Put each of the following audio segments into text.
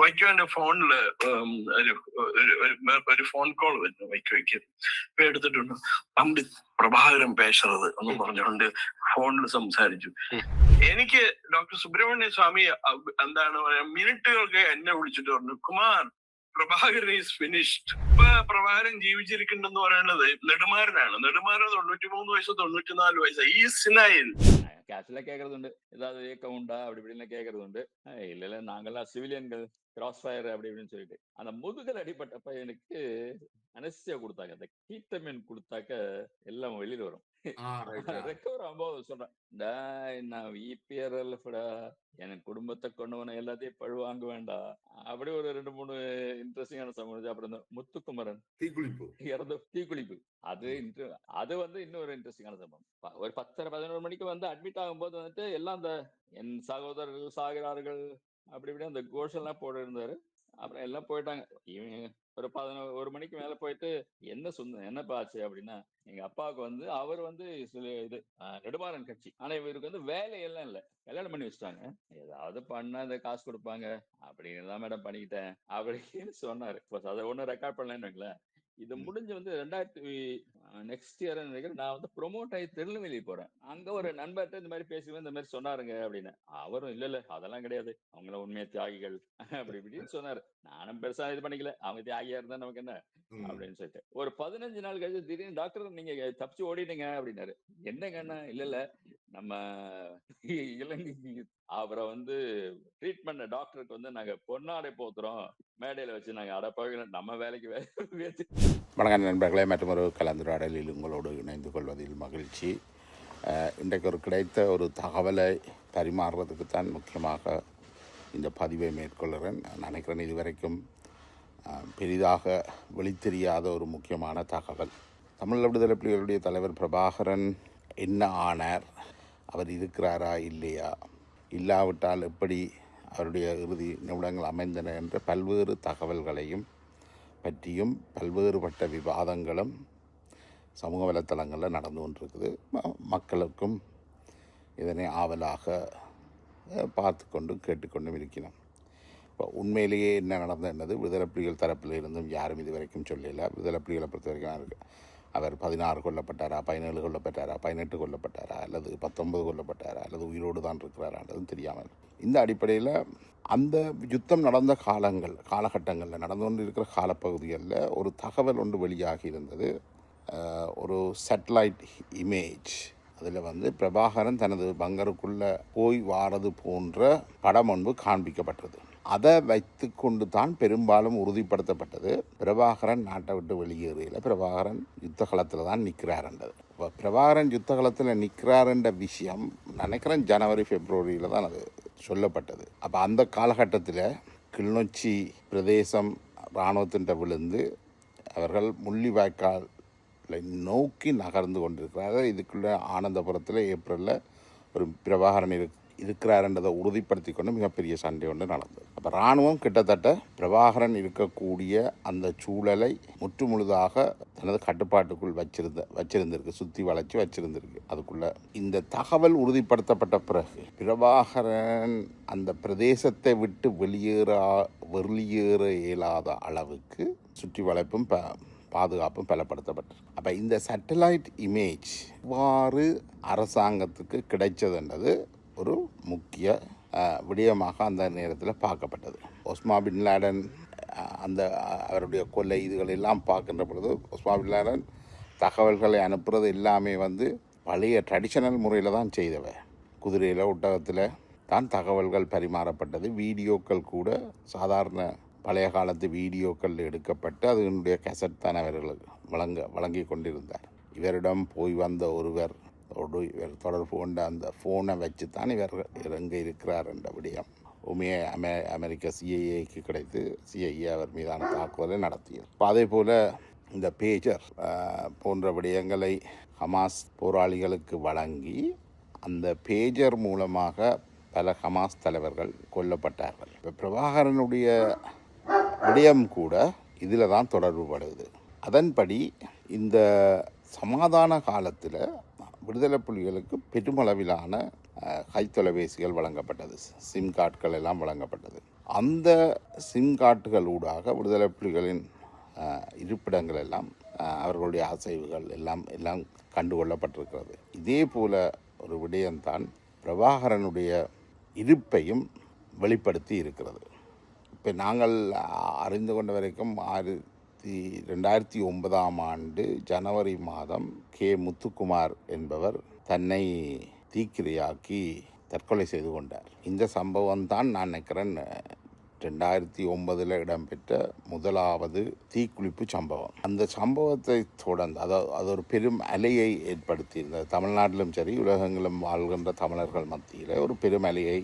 വൈക്കോന്റെ ഫോണില് ഒരു phone call വരുന്നു വൈക്കോയ്ക്ക്. ഇപ്പൊ എടുത്തിട്ടുണ്ട്, പണ്ഡിറ്റ് പ്രഭാകരൻ പേശറത് എന്ന് പറഞ്ഞുകൊണ്ട് ഫോണിൽ സംസാരിച്ചു. എനിക്ക് ഡോക്ടർ സുബ്രഹ്മണ്യ സ്വാമി എന്താണ് പറയാ, മിനിറ്റുകൾക്ക് എന്നെ വിളിച്ചിട്ട് പറഞ്ഞു, കുമാർ, പ്രഭാകരൻ ഈസ് ഫിനിഷ്ഡ്. ഇപ്പൊ പ്രഭാകരൻ ജീവിച്ചിരിക്കുന്നെന്ന് പറയുന്നത് നെടുമാരനാണ്. നെടുമാരൻ 93 വയസ്സ് 94 வயசு. ഈ സിനായിൽ கேஷில் கேட்கறது உண்டு, ஏதாவது ஏக்கம் உண்டா அப்படி இப்படின்னு கேட்கறது உண்டு. இல்ல இல்ல நாங்கெல்லாம் சிவிலியன்கள், கிராஸ் ஃபயர் அப்படி இப்படின்னு சொல்லிட்டு அந்த முதுகல் அடிப்பட்டப்ப எனக்கு அனஸ்தியா கொடுத்தாங்க. அந்த கீட்டமின் கொடுத்தாக்க எல்லாம் வெளியில வரும். ரெக்கவர் ஆகும்போது சொல்றேன், நான் விபிஆர்எல்எஃப்டா, எனக்கு குடும்பத்தை கொண்டவன எல்லாத்தையும் பழுவாங்க வேண்டாம். அப்படி ஒரு 2-3 இன்ட்ரெஸ்டிங்கான சம்பவம். அப்புறம் இந்த முத்துக்குமரன் இறந்த தீக்குளிப்பு, அது இன்னொரு இன்ட்ரெஸ்டிங்கான சம்பவம். ஒரு 10-11 மணிக்கு அட்மிட் ஆகும்போது எல்லாம் அந்த என் சகோதரர்கள் சாகிறார்கள் அப்படி இப்படி அந்த கோஷெல்லாம் போட இருந்தாரு. அப்புறம் எல்லாம் போயிட்டாங்க. ஒரு 11 மணிக்கு மேல போயிட்டு என்னப்பா ஆச்சு அப்படின்னா, எங்க அப்பாவுக்கு அவர் இது நெடுமாறன் கட்சி. ஆனா இவருக்கு வேலையெல்லாம் இல்ல, கல்யாணம் பண்ணி வச்சுட்டாங்க. ஏதாவது பண்ணா இந்த காசு கொடுப்பாங்க அப்படின்னு தான் மேடம் பண்ணிக்கிட்டேன் அப்படின்னு சொன்னாரு. அதை ஒன்னும் ரெக்கார்ட் பண்ணலன்னு. இது முடிஞ்சு நெக்ஸ்ட் இயர் நினைக்கிறேன், நான் ப்ரொமோட் ஆகி திருநெல்வேலி போறேன். அங்க ஒரு நண்பர்கிட்ட இந்த மாதிரி பேசுவேன், இந்த மாதிரி சொன்னாருங்க அப்படின்னு. அவரும் இல்ல அதெல்லாம் கிடையாது, அவங்கள உண்மையா தியாகிகள் அப்படி இப்படின்னு சொன்னாரு. நானும் பெருசா இது பண்ணிக்கல, அவங்க தியாகியா இருந்தா நமக்கு என்ன அப்படின்னு சொல்லிட்டு. ஒரு 15 நாள் கழிச்சு திடீர்னு, டாக்டர் நீங்க தப்பிச்சு ஓடிட்டீங்க அப்படின்னாரு. என்னங்கன்னா, இல்ல நம்ம இலங்கைக்கு அவரை ட்ரீட்மெண்ட் டாக்டருக்கு நாங்க பொன்னாடை போத்துறோம், மேடையில வச்சு நாங்க அடப்பாக நம்ம வேலைக்கு வணக்கம் நண்பர்களே, மற்றொரு கலந்துரையாடலில் உங்களோடு இணைந்து கொள்வதில் மகிழ்ச்சி. இன்றைக்கு கிடைத்த ஒரு தகவலை பரிமாறுறதுக்குத்தான் முக்கியமாக இந்த பதிவை மேற்கொள்கிறேன். நான் நினைக்கிறேன் இதுவரைக்கும் பெரிதாக வெளித்தெரியாத ஒரு முக்கியமான தகவல். தமிழ் விடுதலை புலிகளுடைய தலைவர் பிரபாகரன் என்ன ஆனார், அவர் இருக்கிறாரா இல்லையா, இல்லாவிட்டால் எப்படி அவருடைய இறுதி நிமிடங்கள் அமைந்தன என்ற பல்வேறு தகவல்களையும் பற்றியும் பல்வேறுபட்ட விவாதங்களும் சமூக வலைத்தளங்களில் நடந்து கொண்டிருக்குது. மக்களுக்கும் இதனை ஆவலாக பார்த்து கொண்டும் கேட்டுக்கொண்டும் இருக்கிறோம். இப்போ உண்மையிலேயே என்ன நடந்தது, விடுதலை புலிகள் தரப்பில் இருந்தும் யாரும் இதுவரைக்கும் சொல்லலை. விடுதலை புலிகளை பொறுத்த வரைக்கும் அவர் 16 கொல்லப்பட்டாரா, 17 கொல்லப்பட்டாரா, 18 கொல்லப்பட்டாரா, அல்லது 19 கொல்லப்பட்டாரா, அல்லது உயிரோடு தான் இருக்கிறாரான்றதும் தெரியாமல். இந்த அடிப்படையில் அந்த யுத்தம் நடந்த காலகட்டங்களில் நடந்து கொண்டு இருக்கிற காலப்பகுதிகளில் ஒரு தகவல் ஒன்று வெளியாகி இருந்தது. ஒரு சேட்டலைட் இமேஜ், அதில் பிரபாகரன் தனது பங்கருக்குள்ளே போய் வாரது போன்ற படம் ஒன்று காண்பிக்கப்பட்டது. அதை வைத்து கொண்டு தான் பெரும்பாலும் உறுதிப்படுத்தப்பட்டது பிரபாகரன் நாட்டை விட்டு வெளியேறையில் பிரபாகரன் யுத்த களத்தில் தான் நிற்கிறாருன்றது. இப்போ பிரபாகரன் யுத்த களத்தில் நிற்கிறாருன்ற விஷயம் நினைக்கிறேன் ஜனவரி பிப்ரவரியில் தான் அது சொல்லப்பட்டது. அப்போ அந்த காலகட்டத்தில் கிளிநொச்சி பிரதேசம் இராணுவத்தின் விழுந்து அவர்கள் முள்ளிவாய்க்காலை நோக்கி நகர்ந்து கொண்டிருக்கிறார்கள். இதுக்குள்ளே ஆனந்தபுரத்தில் ஏப்ரலில் ஒரு பிரபாகரன் இருக்கிறாருன்றதை உறுதிப்படுத்தி கொண்டு மிகப்பெரிய சண்டை ஒன்று நடந்தது. அப்போ இராணுவம் கிட்டத்தட்ட பிரபாகரன் இருக்கக்கூடிய அந்த சூழலை முற்றுமுழுதாக தனது கட்டுப்பாட்டுக்குள் வச்சிருந்திருக்கு, சுற்றி வளைச்சி வச்சிருந்திருக்கு. அதுக்குள்ள இந்த தகவல் உறுதிப்படுத்தப்பட்ட பிறகு பிரபாகரன் அந்த பிரதேசத்தை விட்டு வெளியேற இயலாத அளவுக்கு சுற்றி வளைப்பும் பாதுகாப்பும் பலப்படுத்தப்பட்டது. அப்போ இந்த சேட்டலைட் இமேஜ் இவ்வாறு அரசாங்கத்துக்கு கிடைச்சதுன்றது ஒரு முக்கிய விடயமாக அந்த நேரத்தில் பார்க்கப்பட்டது. ஒஸ்மா பின் லேடன் அவருடைய கொள்ளை இதுகளெல்லாம் பார்க்கின்ற பொழுது ஒஸ்மா பின் லேடன் தகவல்களை அனுப்புறது எல்லாமே பழைய ட்ரெடிஷனல் முறையில் தான் செய்தவை. குதிரையில் ஒட்டகத்தில் தான் தகவல்கள் பரிமாறப்பட்டது. வீடியோக்கள் கூட சாதாரண பழைய காலத்து வீடியோக்கள் எடுக்கப்பட்டு அதனுடைய கேசட் தான் அவர்களுக்கு வழங்கி கொண்டிருந்தார். இவரிடம் போய் வந்த இவர் தொடர்பு கொண்ட அந்த ஃபோனை வச்சு தான் இவர் எங்கே இருக்கிறார் என்ற விடயம் உண்மையை அமெரிக்க சிஐஏக்கு கிடைத்து சிஐஏ அவர் மீதான தாக்குதலை நடத்தியது. இப்போ அதே போல் இந்த பேஜர் போன்ற விடயங்களை ஹமாஸ் போராளிகளுக்கு வழங்கி அந்த பேஜர் மூலமாக பல ஹமாஸ் தலைவர்கள் கொல்லப்பட்டார்கள். இப்போ பிரபாகரனுடைய விடயம் கூட இதில் தான் தொடர்பு படுது. அதன்படி இந்த சமாதான காலத்தில் விடுதலை புலிகளுக்கு பெருமளவிலான கைத்தொலைபேசிகள் வழங்கப்பட்டது, சிம் கார்டுகள் எல்லாம் வழங்கப்பட்டது. அந்த சிம் கார்டுகள் ஊடாக விடுதலை புலிகளின் இருப்பிடங்கள் எல்லாம் அவர்களுடைய அசைவுகள் எல்லாம் கண்டுகொள்ளப்பட்டிருக்கிறது. இதே போல ஒரு விடயம்தான் பிரபாகரனுடைய இருப்பையும் வெளிப்படுத்தி இருக்கிறது. இப்போ நாங்கள் அறிந்து கொண்ட வரைக்கும் 2009 ஜனவரி மாதம் முத்துக்குமார் என்பவர் தன்னை தீக்கிரையாக்கி தற்கொலை செய்து கொண்டார். இந்த சம்பவம் தான் நான் நினைக்கிறேன் 2009 இடம்பெற்ற முதலாவது தீக்குளிப்பு சம்பவம். அந்த சம்பவத்தை தொடர்ந்து அது ஒரு பெரும் அலையை ஏற்படுத்தியிருந்தது. தமிழ்நாட்டிலும் சரி உலகங்களும் வாழ்கின்ற தமிழர்கள் மத்தியில் ஒரு பெரும் அலையை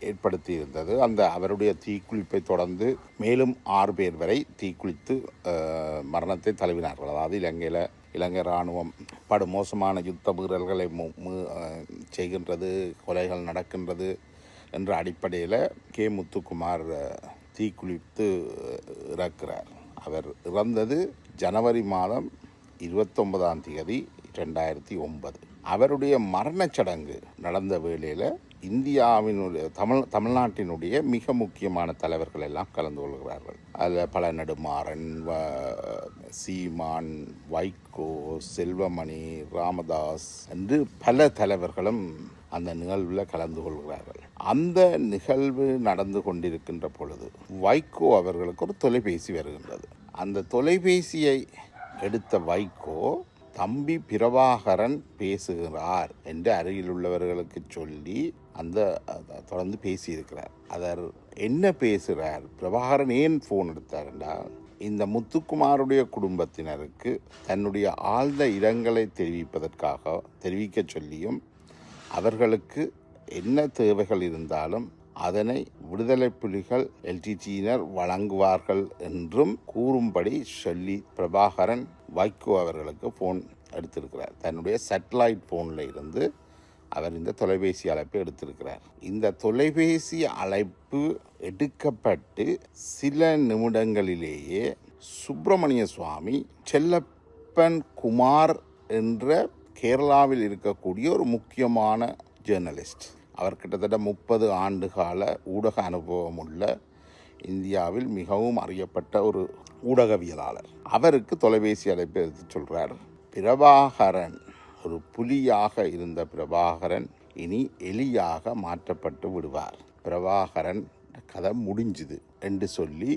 ஏற்படுத்தி இருந்தது. அந்த அவருடைய தீக்குளிப்பை தொடர்ந்து மேலும் 6 பேர் வரை தீக்குளித்து மரணத்தை தழுவினார்கள். அதாவது இலங்கை இராணுவம் படுமோசமான யுத்த வீரர்களை செய்கின்றது, கொலைகள் நடக்கின்றது என்ற அடிப்படையில் முத்துக்குமார் தீக்குளித்து இறக்கிறார். அவர் இறந்தது ஜனவரி மாதம் 29 2009. அவருடைய மரணச் சடங்கு நடந்த வேளையில் இந்தியாவினுடைய தமிழ்நாட்டினுடைய மிக முக்கியமான தலைவர்கள் எல்லாம் கலந்து கொள்கிறார்கள். அதில் பல நெடுமாறன், சீமான், வைகோ, செல்வமணி, ராமதாஸ் என்று பல தலைவர்களும் அந்த நிகழ்வில் கலந்து கொள்கிறார்கள். அந்த நிகழ்வு நடந்து கொண்டிருக்கின்ற பொழுது வைகோ அவர்களுக்கு ஒரு தொலைபேசி வருகின்றது. அந்த தொலைபேசியை எடுத்த வைகோ தம்பி பிரபாகரன் பேசுகிறார் என்று அருகில் உள்ளவர்களுக்கு சொல்லி தொடர்ந்து பேசியிருக்கிறார். அவர் என்ன பேசுகிறார், பிரபாகரன் ஏன் ஃபோன் எடுத்தார் என்றால், இந்த முத்துக்குமாருடைய குடும்பத்தினருக்கு தன்னுடைய ஆழ்ந்த இரங்கலை தெரிவிக்க சொல்லியும் அவர்களுக்கு என்ன தேவைகள் இருந்தாலும் அதனை விடுதலை புலிகள் LTTயினர் வழங்குவார்கள் என்றும் கூறும்படி சொல்லி பிரபாகரன் வைகோ அவர்களுக்கு ஃபோன் எடுத்திருக்கிறார். தன்னுடைய சேட்டலைட் ஃபோனில் இருந்து அவர் இந்த தொலைபேசி அழைப்பை எடுத்திருக்கிறார். இந்த தொலைபேசி அழைப்பு எடுக்கப்பட்டு சில நிமிடங்களிலேயே சுப்பிரமணிய சுவாமி செல்லப்பன் குமார் என்ற கேரளாவில் இருக்கக்கூடிய ஒரு முக்கியமான ஜேர்னலிஸ்ட். அவர் கிட்டத்தட்ட 30 ஆண்டு கால ஊடக அனுபவம் உள்ள இந்தியாவில் மிகவும் அறியப்பட்ட ஒரு ஊடகவியலாளர். அவருக்கு தொலைபேசி அழைப்பு எடுத்து சொல்கிறார், பிரபாகரன் ஒரு புலியாக இருந்த பிரபாகரன் இனி எலியாக மாற்றப்பட்டு விடுவார், பிரபாகரன் கதை முடிஞ்சுது என்று சொல்லி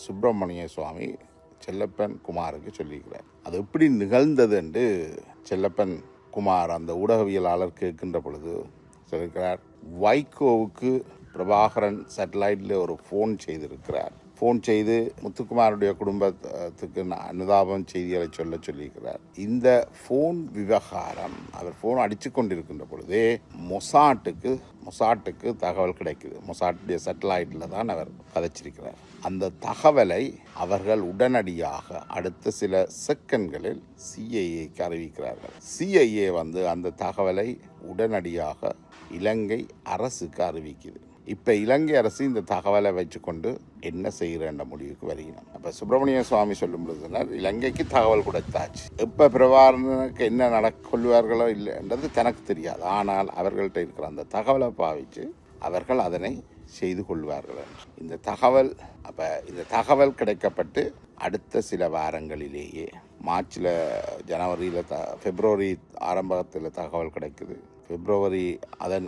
சுப்பிரமணிய சுவாமி செல்லப்பன் குமாருக்கு சொல்லியிருக்கிறார். அது எப்படி நிகழ்ந்தது என்று செல்லப்பன் குமார் அந்த ஊடகவியலாளர் கேட்கின்ற பொழுது சொல்லியிருக்கிறார், வைகோவுக்கு பிரபாகரன் சேட்டலைட்டில் ஒரு ஃபோன் செய்திருக்கிறார். ஃபோன் செய்து முத்துக்குமாருடைய குடும்பத்துக்கு அனுதாபம் செய்திகளை சொல்லியிருக்கிறார். இந்த ஃபோன் விவகாரம் அவர் ஃபோன் அடித்து கொண்டிருக்கின்ற பொழுதே மொசாட்டுக்கு தகவல் கிடைக்குது. மொசாட்டுடைய சேட்டலைட்டில் தான் அவர் கதைச்சிருக்கிறார். அந்த தகவலை அவர்கள் உடனடியாக அடுத்த சில செகண்ட்களில் CIAக்கு அறிவிக்கிறார்கள். CIA அந்த தகவலை உடனடியாக இலங்கை அரசுக்கு அறிவிக்குது. இப்போ இலங்கை அரசு இந்த தகவலை வச்சுக்கொண்டு என்ன செய்கிற முடிவுக்கு வருகிறோம். அப்போ சுப்பிரமணிய சுவாமி சொல்லும் பொழுது இலங்கைக்கு தகவல் கொடுத்தாச்சு. எப்போ பிரபாகரனுக்கு என்ன கொள்வார்களோ இல்லைன்றது தனக்கு தெரியாது. ஆனால் அவர்கள்ட்ட இருக்கிற அந்த தகவலை பாவித்து அவர்கள் அதனை செய்து கொள்வார்கள். இந்த தகவல் கிடைக்கப்பட்டு அடுத்த சில வாரங்களிலேயே மார்ச்சில், ஜனவரியில், பிப்ரவரி ஆரம்பத்தில் தகவல் கிடைக்குது. பிப்ரவரி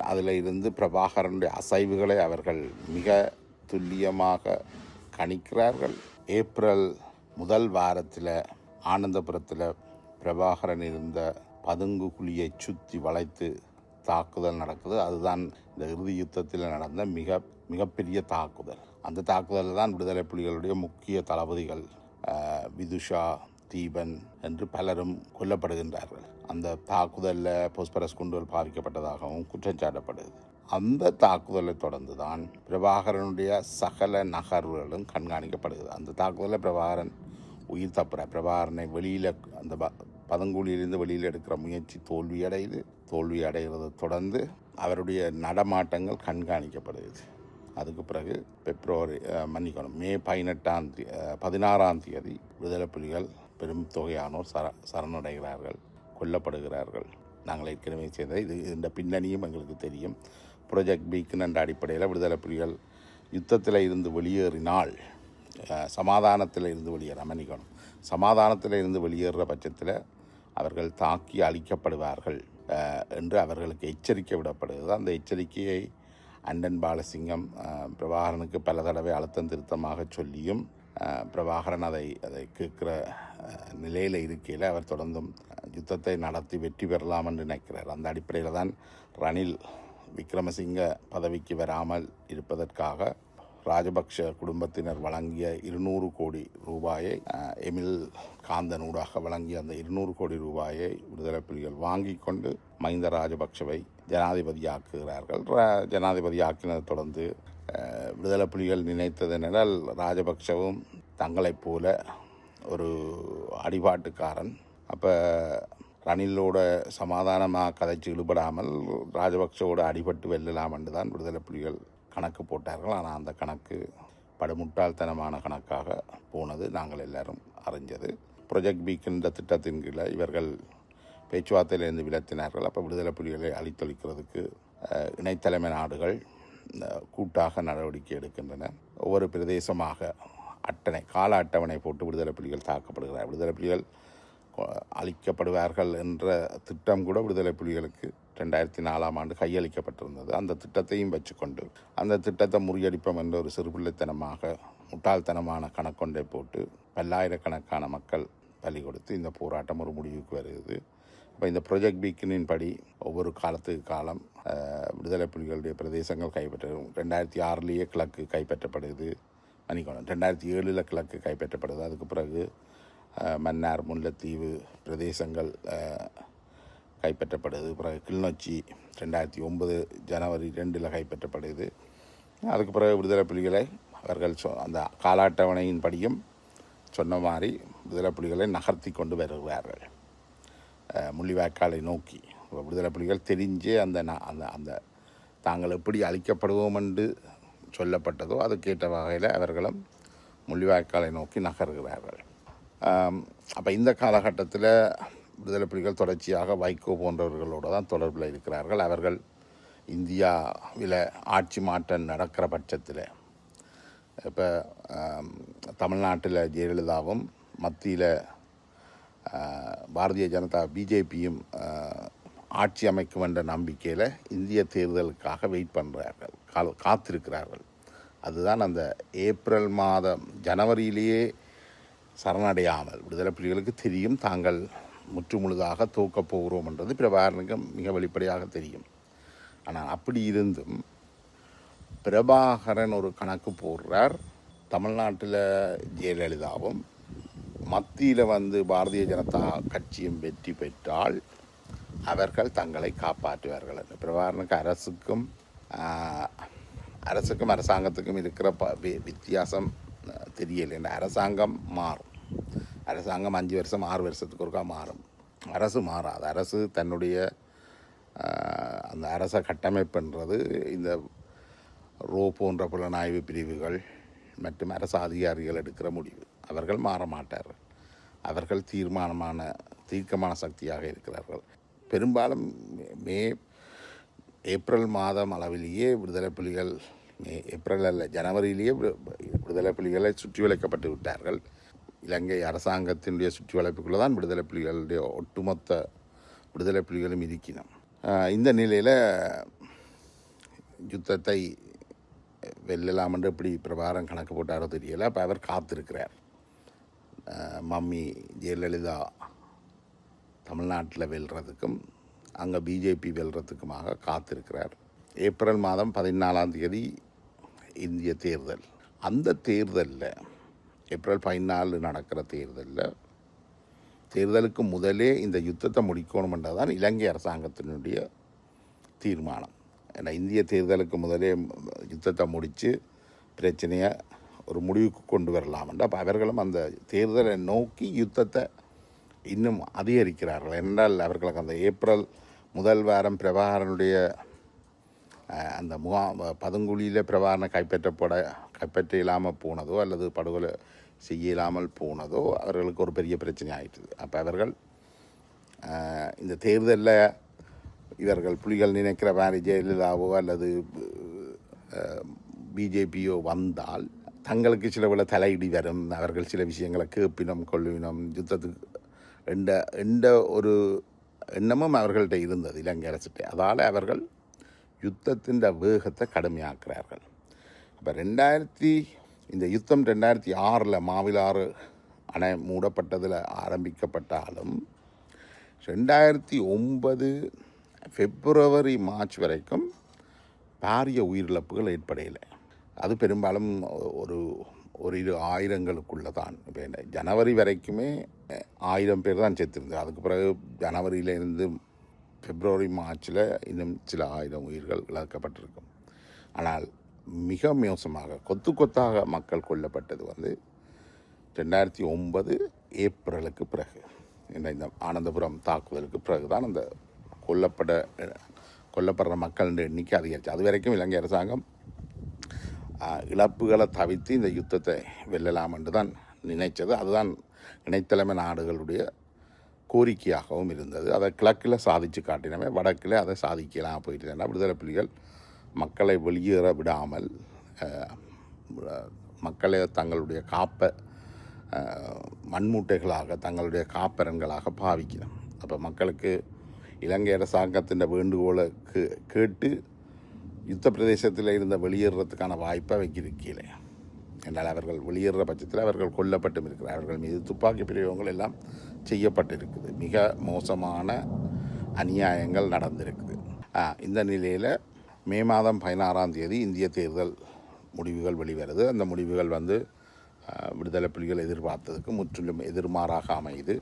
அதில் இருந்து பிரபாகரனுடைய அசைவுகளை அவர்கள் மிக துல்லியமாக கணிக்கிறார்கள். ஏப்ரல் முதல் வாரத்தில் ஆனந்தபுரத்தில் பிரபாகரன் இருந்த பதுங்கு குழியை சுற்றி வளைத்து தாக்குதல் நடக்குது. அதுதான் இந்த இறுதி யுத்தத்தில் நடந்த மிகப்பெரிய தாக்குதல். அந்த தாக்குதலில் தான் விடுதலை புலிகளுடைய முக்கிய தளபதிகள் விதுஷா, தீபன் என்று பலரும் கொல்லப்படுகின்றார்கள். அந்த தாக்குதலில் பொஸ்பரஸ் குண்டுகள் பாதிக்கப்பட்டதாகவும் குற்றம் சாட்டப்படுது. அந்த தாக்குதலை தொடர்ந்து தான் பிரபாகரனுடைய சகல நகர்வுகளும் கண்காணிக்கப்படுகிறது. அந்த தாக்குதலில் பிரபாகரன் உயிர் தப்புறார். பிரபாகரனை வெளியில் அந்த பதங்குழியிலிருந்து வெளியில் எடுக்கிற முயற்சி தோல்வி அடைகிறதை தொடர்ந்து அவருடைய நடமாட்டங்கள் கண்காணிக்கப்படுகிறது. அதுக்கு பிறகு மே 16ஆம் தேதி விடுதலை புலிகள் பெரும் தொகையானோர் சரணடைகிறார்கள், கொல்லப்படுகிறார்கள். நாங்கள் ஏற்கனவே செய்த இந்த பின்னணியும் எங்களுக்கு தெரியும். ப்ரொஜெக்ட் பீக்குன்னு என்ற அடிப்படையில் விடுதலை புலிகள் யுத்தத்தில் இருந்து வெளியேறினால் சமாதானத்தில் இருந்து மன்னிக்கணும், சமாதானத்தில் இருந்து வெளியேறுற பட்சத்தில் அவர்கள் தாக்கி அழிக்கப்படுவார்கள் என்று அவர்களுக்கு எச்சரிக்கை விடப்படுகிறது. அந்த எச்சரிக்கையை அண்டன் பாலசிங்கம் பிரபாகரனுக்கு பல தடவை அழுத்தம் திருத்தமாக சொல்லியும் பிரபாகரன் அதை கேட்குற நிலையில் இருக்கையில் அவர் தொடர்ந்தும் யுத்தத்தை நடத்தி வெற்றி பெறலாம் என்று நினைக்கிறார். அந்த அடிப்படையில் தான் ரணில் விக்ரமசிங்க பதவிக்கு வராமல் இருப்பதற்காக ராஜபக்ஷ குடும்பத்தினர் வழங்கிய 200 கோடி ரூபாயை எமில் காந்தனூடாக வழங்கிய அந்த 200 கோடி ரூபாயை விடுதலை புலிகள் வாங்கி கொண்டு மஹிந்த ராஜபக்ஷவை ஜனாதிபதியாக்குகிறார்கள். ஜனாதிபதியாக்கினதை தொடர்ந்து விடுதலை புலிகள் நினைத்தது என்றால் ராஜபக்ஷவும் தங்களைப் போல ஒரு அடிபாட்டுக்காரன், அப்போ ரணிலோட சமாதானமாக கதைச்சு ஈடுபடாமல் ராஜபக்ஷவோட அடிபட்டு வெல்லலாம் என்று தான் விடுதலை புலிகள் கணக்கு போட்டார்கள். ஆனால் அந்த கணக்கு படுமுட்டாள்தனமான கணக்காக போனது நாங்கள் எல்லாரும் அறிஞ்சது. ப்ரொஜெக்ட் பீக் என்ற திட்டத்தின் கீழே இவர்கள் பேச்சுவார்த்தையிலிருந்து விலத்தினார்கள். அப்போ விடுதலை புலிகளை அழித்தொழிக்கிறதுக்கு இணைத்தலைமை நாடுகள் கூட்டாக நடவடிக்கை எடுக்கின்றன. ஒவ்வொரு பிரதேசமாக கால அட்டவணை போட்டு விடுதலை புலிகள் தாக்கப்படுகிறார். விடுதலை புலிகள் அளிக்கப்படுவார்கள் என்ற திட்டம் கூட விடுதலை புலிகளுக்கு 2004ஆம் ஆண்டு கையளிக்கப்பட்டிருந்தது. அந்த திட்டத்தையும் வச்சுக்கொண்டு அந்த திட்டத்தை முறியடிப்போம் என்ற ஒரு சிறுபிள்ளைத்தனமாக முட்டாள்தனமான கணக்கொண்டை போட்டு பல்லாயிரக்கணக்கான மக்கள் பலி கொடுத்து இந்த போராட்டம் ஒரு முடிவுக்கு வருகிறது. இப்போ இந்த ப்ரொஜெக்ட் பீக்கினின் படி ஒவ்வொரு காலத்துக்கு காலம் விடுதலை புலிகளுடைய பிரதேசங்கள் கைப்பற்றும். 2006 கிழக்கு கைப்பற்றப்படுது, 2007 கிழக்கு கைப்பற்றப்படுது. அதுக்கு பிறகு மன்னார் முல்லைத்தீவு பிரதேசங்கள் கைப்பற்றப்படுது. பிறகு கிளிநொச்சி 2009 ஜனவரி 2 கைப்பற்றப்படுது. அதுக்கு பிறகு விடுதலை புலிகளை அவர்கள் அந்த கால அட்டவணையின் படியும் சொன்ன மாதிரி விடுதலை புலிகளை நகர்த்தி கொண்டு வருகிறார்கள் முள்ளிவாய்க்காலை நோக்கி. விடுதலை புலிகள் தெரிஞ்சே அந்த அந்த தாங்கள் எப்படி அழிக்கப்படுவோம் என்று சொல்லப்பட்டதோ அதுக்கேற்ற வகையில் அவர்களும் முள்ளிவாய்க்காலை நோக்கி நகர்கிறார்கள். அப்போ இந்த காலகட்டத்தில் விடுதலை புலிகள் தொடர்ச்சியாக வைகோ போன்றவர்களோடு தான் தொடர்பில் இருக்கிறார்கள். அவர்கள் இந்தியாவில் ஆட்சி மாற்றம் நடக்கிற பட்சத்தில் இப்போ தமிழ்நாட்டில் ஜெயலலிதாவும் மத்தியில் பாரதிய ஜனதா பிஜேபியும் ஆட்சி அமைக்கும் என்ற நம்பிக்கையில் இந்திய தேர்தலுக்காக வெயிட் பண்ணுறார்கள், காத்திருக்கிறார்கள். அதுதான் அந்த ஏப்ரல் மாதம் ஜனவரியிலேயே சரணடையாமல் விடுதலை புலிகளுக்கு தெரியும் தாங்கள் முற்றுமுழுதாக தோக்கப் போகிறோம் என்றது பிரபாகரனுக்கு மிக வெளிப்படையாக தெரியும். ஆனால் அப்படி இருந்தும் பிரபாகரன் ஒரு கணக்கு போடுறார். தமிழ்நாட்டில் ஜெயலலிதாவும் மத்தியில் பாரதிய ஜனதா கட்சியும் வெற்றி பெற்றால் அவர்கள் தங்களை காப்பாற்றுவார்கள் என்று. பிரபாகரனுக்கு அரசுக்கும் அரசாங்கத்துக்கும் இருக்கிற வித்தியாசம் தெரியலை. அரசாங்கம் மாறும், அரசாங்கம் 5 வருஷம் 6 வருஷத்துக்கு ஒருக்கா மாறும். அரசு மாறாது. அரசு தன்னுடைய அந்த அரச கட்டமைப்புன்றது இந்த போன்ற புலனாய்வு பிரிவுகள் மற்றும் அரசு அதிகாரிகள் எடுக்கிற முடிவு. அவர்கள் மாற மாட்டார்கள். அவர்கள் தீர்க்கமான சக்தியாக இருக்கிறார்கள். பெரும்பாலும் ஏப்ரல் மாதம் அளவிலேயே விடுதலை புலிகள் ஏப்ரல் அல்ல ஜனவரியிலேயே விடுதலை புலிகளை சுற்றி வளைக்கப்பட்டு விட்டார்கள். இலங்கை அரசாங்கத்தினுடைய சுற்றி வளைப்புக்குள்ளே தான் விடுதலை புலிகளுடைய ஒட்டுமொத்த விடுதலை புலிகளும் இருக்கணும். இந்த நிலையில் யுத்தத்தை வெல்லலாம் என்று எப்படி பிரபாகரன் கணக்கு போட்டாரோ தெரியலை. அப்போ அவர் காத்திருக்கிறார். மம்மி ஜெயலலிதா தமிழ்நாட்டில் வெல்றதுக்கும் அங்கே பிஜேபி வெல்றதுக்குமாக காத்திருக்கிறார். ஏப்ரல் மாதம் 14ஆம் தேதி இந்திய தேர்தல். அந்த தேர்தலில் ஏப்ரல் 14 நடக்கிற தேர்தலுக்கு முதலே இந்த யுத்தத்தை முடிக்கணுமென்றது தான் இலங்கை அரசாங்கத்தினுடைய தீர்மானம். ஏன்னா இந்திய தேர்தலுக்கு முதலே யுத்தத்தை முடித்து பிரச்சனையை ஒரு முடிவுக்கு கொண்டு வரலாம்ன்ற. அப்போ அவர்களும் அந்த தேர்தலை நோக்கி யுத்தத்தை இன்னும் அதிகரிக்கிறார்கள். என்றால் அவர்களுக்கு அந்த ஏப்ரல் முதல் வாரம் பிரபாகரனுடைய அந்த பதுங்குழியில் பிரபாகரனை கைப்பற்ற இல்லாமல் போனதோ அல்லது படுகொலை செய்ய இல்லாமல் போனதோ அவர்களுக்கு ஒரு பெரிய பிரச்சனை ஆகிட்டுது. அப்போ அவர்கள் இந்த தேர்தலில் இவர்கள் புலிகள் நினைக்கிற மாதிரி ஜெயலலிதாவோ அல்லது பிஜேபியோ வந்தால் தங்களுக்கு சில விட தலையிடி வரும், அவர்கள் சில விஷயங்களை கேட்பினம் கொள்ளுவினம், யுத்தத்துக்கு எந்த ஒரு எண்ணமும் அவர்கள்ட்ட இருந்தது இலங்கை அரசுகிட்ட. அதால் அவர்கள் யுத்தத்தின் வேகத்தை கடுமையாக்குறார்கள். இப்போ இந்த யுத்தம் 2006 மாவிலாறு அணை மூடப்பட்டதில் ஆரம்பிக்கப்பட்டாலும் 2009 பிப்ரவரி மார்ச் வரைக்கும் பாரிய உயிரிழப்புகள் ஏற்படையில்லை. அது பெரும்பாலும் ஒரு 1000ங்களுக்குள்ள தான். இப்போ ஜனவரி வரைக்குமே 1000 பேர் தான் செத்துருந்தது. அதுக்கு பிறகு ஜனவரியிலேருந்து பிப்ரவரி மார்ச்சில் இன்னும் சில 1000 உயிர்கள் இழக்கப்பட்டிருக்கும். ஆனால் மிக மோசமாக கொத்தாக மக்கள் கொல்லப்பட்டது 2009 ஏப்ரலுக்கு பிறகு. இந்த ஆனந்தபுரம் தாக்குதலுக்கு பிறகு தான் அந்த கொல்லப்படுற மக்களின் எண்ணிக்கை அதிகரிச்சு. அது வரைக்கும் இலங்கை அரசாங்கம் இழப்புகளை தவிர்த்து இந்த யுத்தத்தை வெல்லலாம் என்று தான் நினைத்தது. அதுதான் இணைத்தலைமை நாடுகளுடைய கோரிக்கையாகவும் இருந்தது. அதை கிழக்கில் சாதித்து காட்டினமே, வடக்கில் அதை சாதிக்கலாம் போயிட்டு விடுதலை புலிகள் மக்களை வெளியேற விடாமல் மக்களை தங்களுடைய மண்மூட்டைகளாக தங்களுடைய காப்பரன்களாக பாவிக்கணும். அப்போ மக்களுக்கு இலங்கை அரசாங்கத்தின் வேண்டுகோளை கேட்டு யுத்த பிரதேசத்தில் இருந்த வெளியேறதுக்கான வாய்ப்பை வைக்கிறீங்களே என்றால் அவர்கள் வெளியேற பட்சத்தில் அவர்கள் கொல்லப்பட்டும் இருக்கிறார். அவர்கள் மீது துப்பாக்கி பிரயோகங்கள் எல்லாம் செய்யப்பட்டிருக்குது. மிக மோசமான அநியாயங்கள் நடந்திருக்குது. இந்த நிலையில் மே மாதம் 16ஆம் தேதி இந்திய தேர்தல் முடிவுகள் வெளிவருது. அந்த முடிவுகள் விடுதலை புலிகள் எதிர்பார்த்ததுக்கு முற்றிலும் எதிர்மாறாக அமையுது.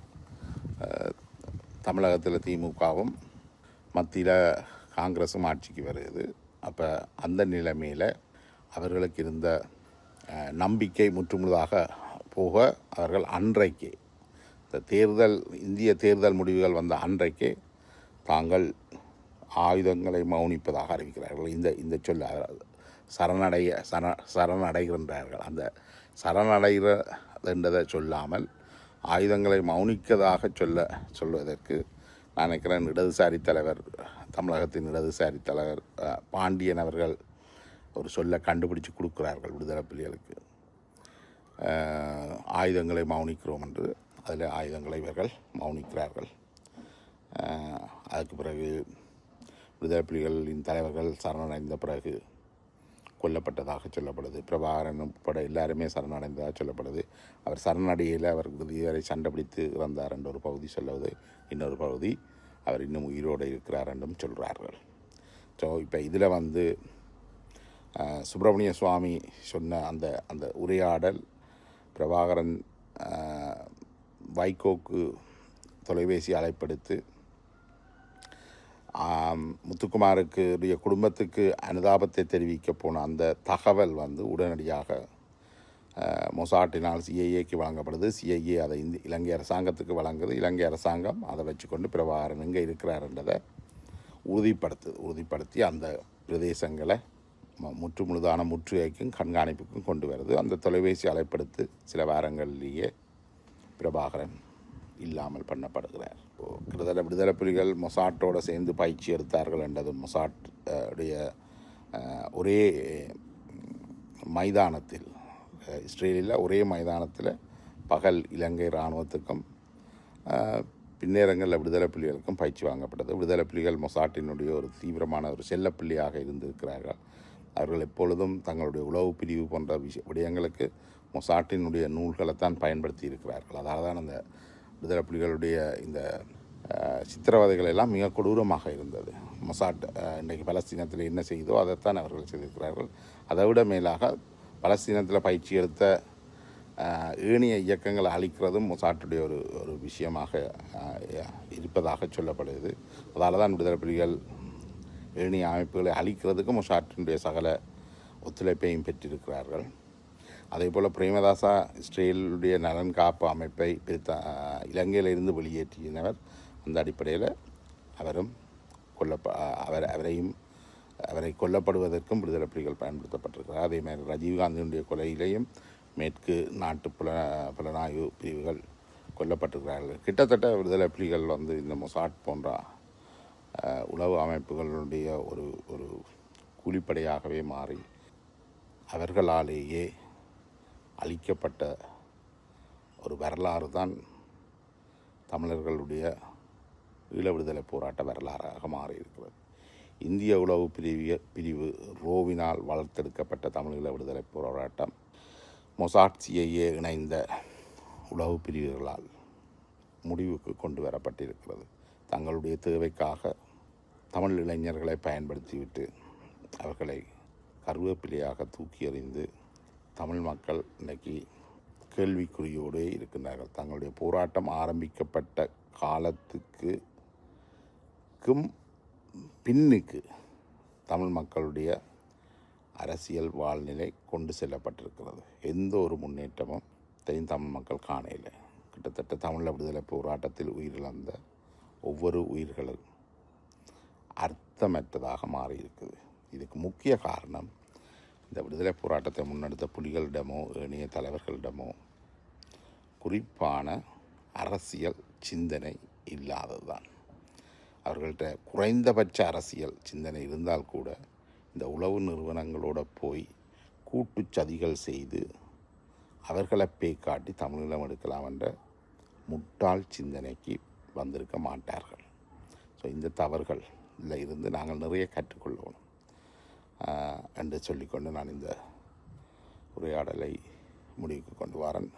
தமிழகத்தில் திமுகவும் மத்தியில் காங்கிரஸும் ஆட்சிக்கு வருது. அப்போ அந்த நிலைமையில் அவர்களுக்கு இருந்த நம்பிக்கை முற்றுமுழுதாக போக அவர்கள் அன்றைக்கே இந்திய தேர்தல் முடிவுகள் வந்த அன்றைக்கே தாங்கள் ஆயுதங்களை மௌனிப்பதாக அறிவிக்கிறார்கள். இந்த சொல்ல சரணடைகின்றார்கள். அந்த சரணடைகிறதை சொல்லாமல் ஆயுதங்களை மௌனிக்கதாக சொல்வதற்கு நான் நினைக்கிறேன் இடதுசாரி தலைவர், தமிழகத்தின் இடதுசாரி தலைவர் பாண்டியன் அவர்கள் ஒரு சொல்லை கண்டுபிடிச்சு கொடுக்குறார்கள் விடுதலை புலிகளுக்கு. ஆயுதங்களை மௌனிக்கிறோம் என்று. அதில் ஆயுதங்களை இவர்கள் மௌனிக்கிறார்கள். அதுக்கு பிறகு விடுதலை புலிகளின் தலைவர்கள் சரணடைந்த பிறகு கொல்லப்பட்டதாக சொல்லப்படுது. பிரபாகரன் உட்பட எல்லாருமே சரணடைந்ததாக சொல்லப்படுது. அவர் சரணடையில் அவர் இதுவரை சண்டை பிடித்து இறந்தார் என்ற ஒரு பகுதி சொல்லுவது, இன்னொரு பகுதி அவர் இன்னும் உயிரோடு இருக்கிறார் என்றும் சொல்கிறார்கள். ஸோ இப்போ இதில் சுப்பிரமணிய சுவாமி சொன்ன அந்த உரையாடல் பிரபாகரன் வைகோக்கு தொலைபேசி அழைப்படுத்து முத்துக்குமாருக்கு குடும்பத்துக்கு அனுதாபத்தை தெரிவிக்க போன அந்த தகவல் உடனடியாக மொசாட்டினால் சிஐஏக்கு வழங்கப்படுது. சிஐஏ அதை இலங்கை அரசாங்கத்துக்கு வழங்குது. இலங்கை அரசாங்கம் அதை வச்சுக்கொண்டு பிரபாகரன் எங்கே இருக்கிறார்ன்றதை உறுதிப்படுத்தி அந்த பிரதேசங்களை முற்றுமுழுதான முற்றுகைக்கும் கண்காணிப்புக்கும் கொண்டு வருது. அந்த தொலைபேசி அழைப்படுத்து சில வாரங்களிலேயே பிரபாகரன் இல்லாமல் பண்ணப்படுகிறார். கிட்டத்தட்ட விடுதலை புலிகள் மொசாட்டோடு சேர்ந்து பயிற்சி எடுத்தார்கள் என்றது மொசாட் உடைய ஒரே மைதானத்தில், இஸ்ரேலில் ஒரே மைதானத்தில் பகல் இலங்கை இராணுவத்துக்கும் பின்னேரங்களில் விடுதலை புலிகளுக்கும் பயிற்சி வாங்கப்பட்டது. விடுதலை புலிகள் மொசாட்டினுடைய ஒரு தீவிரமான ஒரு செல்லப்பிள்ளையாக இருந்திருக்கிறார்கள். அவர்கள் எப்பொழுதும் தங்களுடைய உளவு பிரிவு போன்ற விடயங்களுக்கு மொசாட்டினுடைய நூல்களைத்தான் பயன்படுத்தி இருக்கிறார்கள். அதால் தான் அந்த விடுதலை புலிகளுடைய இந்த சித்திரவதைகள் எல்லாம் மிக கொடூரமாக இருந்தது. மொசாட் இன்றைக்கு பலஸ்தீனத்தில் என்ன செய்தோ அதைத்தான் அவர்கள் செய்திருக்கிறார்கள். அதை விட மேலாக பலஸ்தீனத்தில் பயிற்சி எடுத்த ஏனைய இயக்கங்களை அழிக்கிறதும் மொசாட்டுடைய ஒரு விஷயமாக இருப்பதாக சொல்லப்படுது. அதால் தான் விடுதலை புலிகள் ஏனைய அமைப்புகளை அழிக்கிறதுக்கு மொசாட்டினுடைய சகல ஒத்துழைப்பையும் பெற்றிருக்கிறார்கள். அதே போல் பிரேமதாசா இஸ்ரேலுடைய நலன் காப்பு அமைப்பை இலங்கையிலிருந்து வெளியேற்றினவர். அந்த அடிப்படையில் அவரும் அவரை கொல்லப்படுவதற்கும் விடுதலை புலிகள் பயன்படுத்தப்பட்டிருக்கிறார். அதே மாதிரி ராஜீவ்காந்தியினுடைய கொலையிலேயும் மேற்கு நாட்டு புலனாய்வு பிரிவுகள் கொல்லப்பட்டிருக்கிறார்கள். கிட்டத்தட்ட விடுதலை புலிகள் இந்த மொசாட் போன்ற உளவு அமைப்புகளுடைய ஒரு கூலிப்படையாகவே மாறி அவர்களாலேயே அளிக்கப்பட்ட ஒரு வரலாறு தான் தமிழர்களுடைய ஈழ விடுதலை போராட்ட வரலாறாக மாறியிருக்கிறது. இந்திய உளவு பிரிவு ரோவினால் வளர்த்தெடுக்கப்பட்ட தமிழ் ஈழ விடுதலை போராட்டம் மொசாட் CIA இணைந்த உளவு பிரிவுகளால் முடிவுக்கு கொண்டு வரப்பட்டிருக்கிறது. தங்களுடைய தேவைக்காக தமிழ் இளைஞர்களை பயன்படுத்திவிட்டு அவர்களை கருவேப்பிலையாக தூக்கி எறிந்து தமிழ் மக்கள் இன்றைக்கி கேள்விக்குறியோடு இருக்கின்றார்கள். தங்களுடைய போராட்டம் ஆரம்பிக்கப்பட்ட காலத்துக்கும் பின்னுக்கு தமிழ் மக்களுடைய அரசியல் வாழ்நிலை கொண்டு செல்லப்பட்டிருக்கிறது. எந்த ஒரு முன்னேற்றமும் தமிழ் மக்கள் காணையில். கிட்டத்தட்ட தமிழ் விடுதலை போராட்டத்தில் உயிரிழந்த ஒவ்வொரு உயிர்களும் அர்த்தமற்றதாக மாறியிருக்குது. இதுக்கு முக்கிய காரணம் இந்த விடுதலை போராட்டத்தை முன்னெடுத்த புலிகளிடமோ ஏனைய தலைவர்களிடமோ குறிப்பான அரசியல் சிந்தனை இல்லாதது தான். அவர்கள்ட்ட குறைந்தபட்ச அரசியல் சிந்தனை இருந்தால் கூட இந்த உளவு நிறுவனங்களோடு போய் கூட்டு சதிகள் செய்து அவர்களை காட்டி தமிழீழம் எடுக்கலாம் என்ற முட்டாள் சிந்தனைக்கு வந்திருக்க மாட்டார்கள். ஸோ இந்த தவறுகளில் இருந்து நாங்கள் நிறைய கற்றுக்கொள்ளணும் என்று சொல்லிக்கொண்டு நான் இந்த உரையாடலை முடிவுக்கு கொண்டு வரேன்.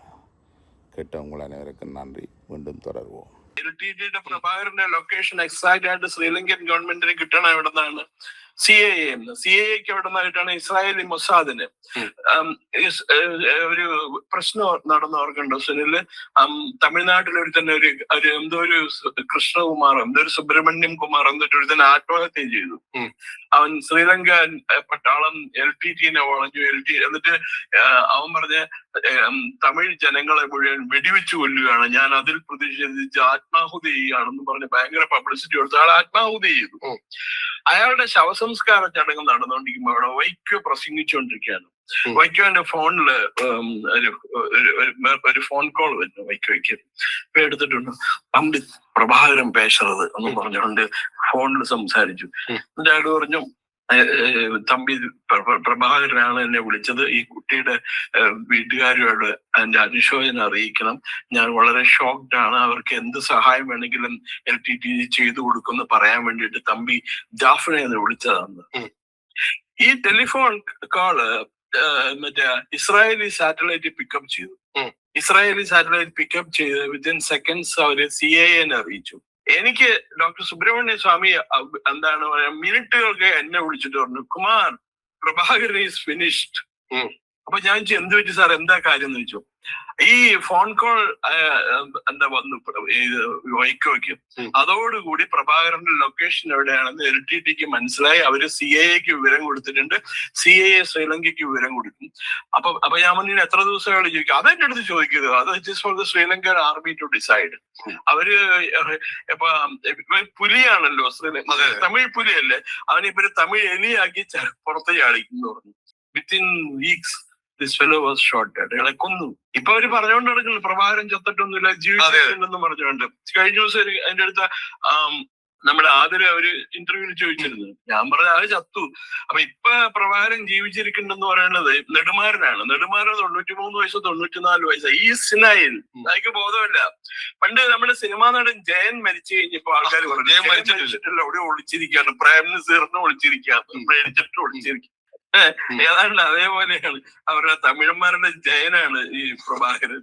കേട്ടവങ്ങൾ അനേവർക്കും നന്ദി. വീണ്ടും തുടരുவோம். LTTയുടെ പ്രഭാകരന്റെ ലൊക്കേഷൻ എക്സാക്റ്റ് ആയിട്ട് ശ്രീലങ്കൻ ഗവൺമെന്റിന് കിട്ടണം എവിടെ നിന്നാണ്? CIAക്ക് എവിടെ നിന്നായിട്ടാണ്? ഇസ്രായേലി മൊസാദിന്. ഒരു പ്രശ്നം നടന്നു ഓർക്കണ്ടോ സുനില്? തമിഴ്നാട്ടിലൊരു തന്നെ ഒരു എന്തോ ഒരു കൃഷ്ണകുമാർ, എന്തോ ഒരു സുബ്രഹ്മണ്യം കുമാർ എന്നിട്ട് ഒരു തന്നെ ആത്മഹത്യ ചെയ്തു. അവൻ ശ്രീലങ്ക പട്ടാളം LTTനെ വളഞ്ഞു. എന്നിട്ട് അവൻ പറഞ്ഞ തമിഴ് ജനങ്ങളെ മുഴുവൻ വെടിവെച്ച് കൊല്ലുകയാണ്, ഞാൻ അതിൽ പ്രതിഷേധിച്ച് ആത്മാഹുതി ചെയ്യുകയാണെന്ന് പറഞ്ഞ് ഭയങ്കര പബ്ലിസിറ്റി കൊടുത്ത് അയാൾ ആത്മാഹുതി ചെയ്തു. അയാളുടെ ശവസംസ്കാര ചടങ്ങ് നടന്നുകൊണ്ടിരിക്കുമ്പോൾ അവിടെ വൈക്കോ പ്രസംഗിച്ചുകൊണ്ടിരിക്കുകയാണ്. വൈക്കോന്റെ ഫോണില് ഒരു ഫോൺ കോൾ വരുന്നു വൈക്കോയ്ക്ക്. ഇപ്പൊ എടുത്തിട്ടുണ്ട്, തമ്പി പ്രഭാകരൻ പേശറത് എന്ന് പറഞ്ഞുകൊണ്ട് ഫോണിൽ സംസാരിച്ചു. എന്നിട്ട് അയാൾ പറഞ്ഞു, തമ്പി പ്രഭാകരനാണ് എന്നെ വിളിച്ചത്, ഈ കുട്ടിയുടെ വീട്ടുകാരോട് അതിന്റെ അനുശോചനം അറിയിക്കണം, ഞാൻ വളരെ ഷോക്ക്ഡ് ആണ്, അവർക്ക് എന്ത് സഹായം വേണമെങ്കിലും LTT ചെയ്തു കൊടുക്കുമെന്ന് പറയാൻ വേണ്ടിയിട്ട് തമ്പി ജാഫറിനെ ഒന്ന് വിളിച്ചതാണ്. ഈ ടെലിഫോൺ കോള് മറ്റേ ഇസ്രായേലി സാറ്റലൈറ്റ് പിക്കപ്പ് ചെയ്തു. ഇസ്രായേലി സാറ്റലൈറ്റ് പിക്കപ്പ് ചെയ്ത് വിത്തിൻ സെക്കൻഡ്സ് അവര് CIAനെ അറിയിച്ചു. എനിക്ക് ഡോക്ടർ സുബ്രഹ്മണ്യ സ്വാമി എന്താണ് പറയാ, മിനിറ്റുകൾക്ക് എന്നെ വിളിച്ചിട്ട് പറഞ്ഞു, കുമാർ പ്രഭാകരൻ ഈസ് ഫിനിഷ്ഡ്. അപ്പൊ ഞാൻ എന്ത് വെച്ചു സാർ, എന്താ കാര്യം എന്ന് വെച്ചു. ഈ ഫോൺ കോൾ എന്താ വന്നു വൈക്കോയ്ക്ക്. അതോടുകൂടി പ്രഭാകരന്റെ ലൊക്കേഷൻ എവിടെയാണെന്ന് LTTക്ക് മനസ്സിലായി. അവര് CIAക്ക് വിവരം കൊടുത്തിട്ടുണ്ട്. CIA ശ്രീലങ്കയ്ക്ക് വിവരം കൊടുക്കും. അപ്പൊ ഞാൻ മുന്നിൽ എത്ര ദിവസമാണ് ചോദിക്കും, അതെന്റെ അടുത്ത് ചോദിക്കരുത്, അത് just for the Sri Lankan army to decide. അവര് ഇപ്പൊ പുലിയാണല്ലോ ശ്രീലങ്ക, തമിഴ് പുലിയല്ലേ, അവനിപ്പൊരു തമിഴ് എലിയാക്കി പുറത്ത് ചാടിക്കുന്നു പറഞ്ഞു. Within weeks this fellow was shot dead. അയാളെ കൊന്നു. ഇപ്പൊ അവര് പറഞ്ഞുകൊണ്ട് നടക്കുന്നു പ്രഭാകരൻ ചത്തിട്ടൊന്നുമില്ല, ജീവിച്ചിട്ടുണ്ടെന്ന് പറഞ്ഞുകൊണ്ട്. കഴിഞ്ഞ ദിവസം അതിന്റെ അടുത്ത നമ്മുടെ ആദര അവര് ഇന്റർവ്യൂവിൽ ചോദിച്ചിരുന്നു. ഞാൻ പറഞ്ഞ അത് ചത്തു. അപ്പൊ ഇപ്പൊ പ്രഭാകരൻ ജീവിച്ചിരിക്കുന്നെന്ന് പറയുന്നത് നെടുമാരനാണ്. നെടുമാരൻ 93 വയസ്സോ 94 വയസ്സാ. ഈ സിനായിൽ എനിക്ക് ബോധമില്ല. പണ്ട് നമ്മുടെ സിനിമാ നടൻ ജയൻ മരിച്ചു കഴിഞ്ഞപ്പോ ആൾക്കാർ പറഞ്ഞു ജയൻ മരിച്ചിട്ടില്ല, അവിടെ ഒളിച്ചിരിക്കുകയാണ്, പ്രേം നസീറിന് ഒളിച്ചിരിക്കുകയാണ്, പേടിച്ചിട്ട് ഒളിച്ചിരിക്കുക. ഏതാണ്ട് അതേപോലെയാണ് അവരുടെ തമിഴന്മാരുടെ ജയനാണ് ഈ പ്രഭാകരൻ.